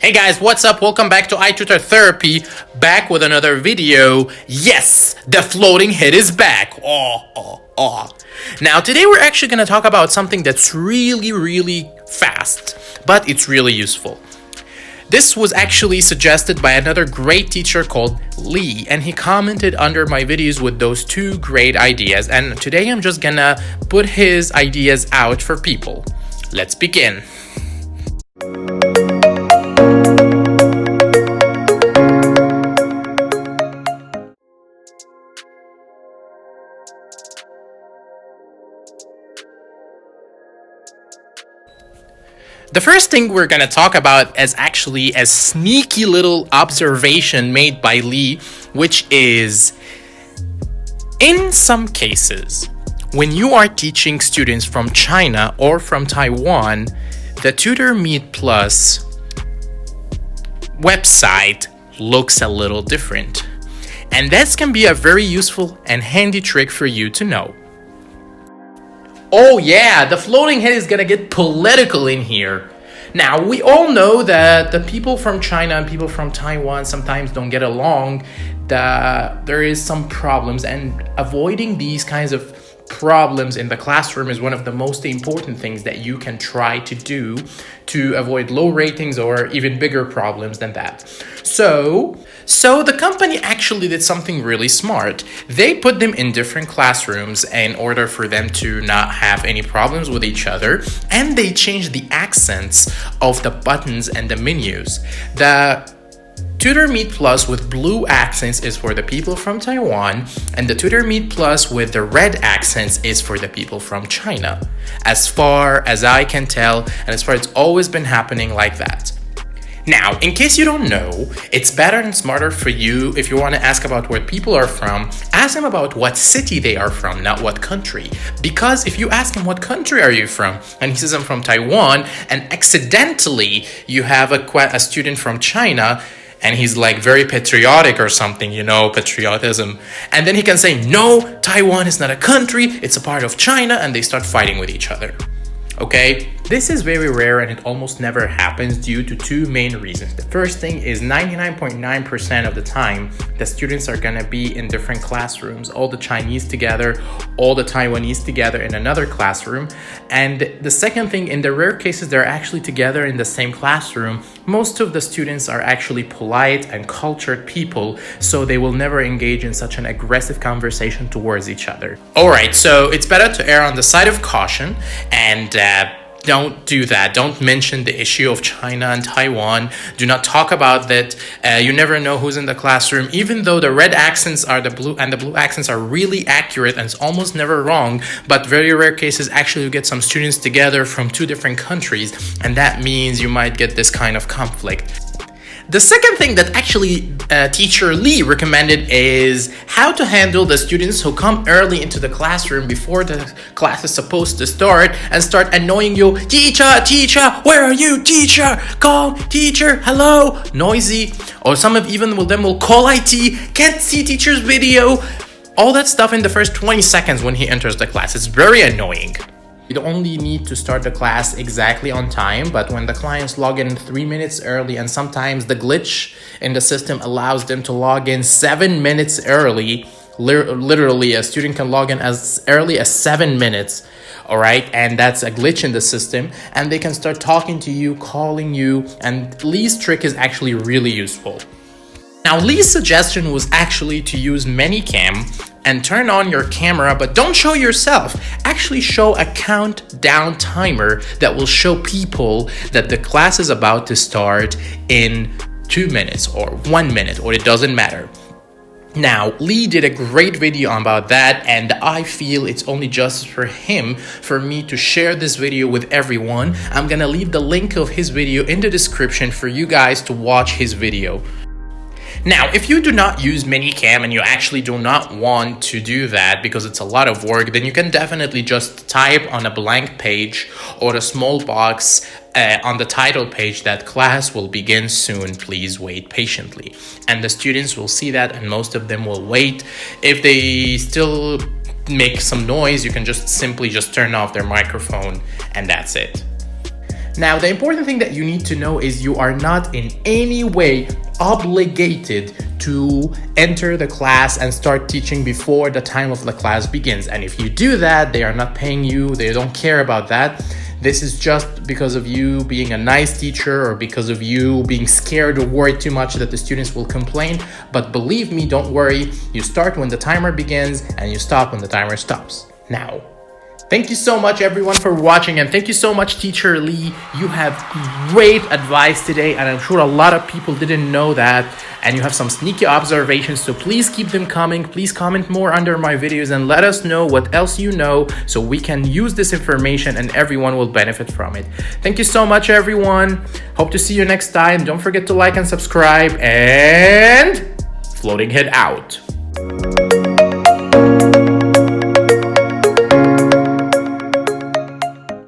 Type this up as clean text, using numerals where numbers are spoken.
Hey guys, what's up? Welcome back to iTutorTherapy, back with another video. Yes, the floating head is back. Now today we're actually going to talk about something that's really fast, but it's really useful. This was actually suggested by another great teacher called Lee, and he commented under my videos with those two great ideas, and today I'm just gonna put his ideas out for people. Let's begin. The first thing we're going to talk about is actually a sneaky little observation made by Lee, which is, in some cases, when you are teaching students from China or from Taiwan, the TutorMeet Plus website looks a little different. And this can be a very useful and handy trick for you to know. Oh yeah, the floating head is gonna get political in here. Now, we all know that the people from China and people from Taiwan sometimes don't get along, that there is some problems, and avoiding these kinds of problems in the classroom is one of the most important things that you can try to do to avoid low ratings or even bigger problems than that. So the company actually did something really smart. They put them in different classrooms in order for them to not have any problems with each other, and they changed the accents of the buttons and the menus. The TutorMeet Plus with blue accents is for the people from Taiwan, and the TutorMeet Plus with the red accents is for the people from China. As far as I can tell, and as far as it's always been happening like that. Now, in case you don't know, it's better and smarter for you, if you want to ask about where people are from, ask them about what city they are from, not what country. Because if you ask him what country are you from, and he says I'm from Taiwan, and accidentally you have a student from China, and he's like very patriotic or something, patriotism. And then he can say, no, Taiwan is not a country, it's a part of China, and they start fighting with each other. Okay? This is very rare and it almost never happens due to two main reasons. The first thing is 99.9% of the time, the students are gonna be in different classrooms, all the Chinese together, all the Taiwanese together in another classroom. And the second thing, in the rare cases they're actually together in the same classroom, most of the students are actually polite and cultured people, so they will never engage in such an aggressive conversation towards each other. Alright, so it's better to err on the side of caution and don't do that. Don't mention the issue of China and Taiwan. Do not talk about that. You never know who's in the classroom. Even though the red accents are the blue and the blue accents are really accurate and it's almost never wrong, but very rare cases actually you get some students together from two different countries, and that means you might get this kind of conflict. The second thing that actually teacher Lee recommended is how to handle the students who come early into the classroom before the class is supposed to start and start annoying you. Teacher, where are you? Teacher, call, teacher, hello, noisy. Or some of them will call IT, can't see teacher's video. All that stuff in the first 20 seconds when he enters the class. It's very annoying. You only need to start the class exactly on time, but when the clients log in 3 minutes early, and sometimes the glitch in the system allows them to log in 7 minutes early, literally a student can log in as early as 7 minutes, all right, and that's a glitch in the system, and they can start talking to you, calling you, and Lee's trick is actually really useful. Now, Lee's suggestion was actually to use ManyCam and turn on your camera, but don't show yourself. Actually show a countdown timer that will show people that the class is about to start in 2 minutes or 1 minute, or it doesn't matter. Now, Lee did a great video about that, and I feel it's only just for me to share this video with everyone. I'm gonna leave the link of his video in the description for you guys to watch his video. Now, if you do not use ManyCam and you actually do not want to do that because it's a lot of work, then you can definitely just type on a blank page or a small box on the title page that class will begin soon, please wait patiently. And the students will see that, and most of them will wait. If they still make some noise, you can simply turn off their microphone, and that's it. Now, the important thing that you need to know is you are not in any way obligated to enter the class and start teaching before the time of the class begins. And if you do that, they are not paying you, they don't care about that. This is just because of you being a nice teacher or because of you being scared or worried too much that the students will complain. But believe me, don't worry. You start when the timer begins and you stop when the timer stops. Now, thank you so much, everyone, for watching, and thank you so much, Teacher Lee. You have great advice today, and I'm sure a lot of people didn't know that, and you have some sneaky observations, so please keep them coming. Please comment more under my videos and let us know what else you know so we can use this information and everyone will benefit from it. Thank you so much, everyone. Hope to see you next time. Don't forget to like and subscribe, and Floating Head out.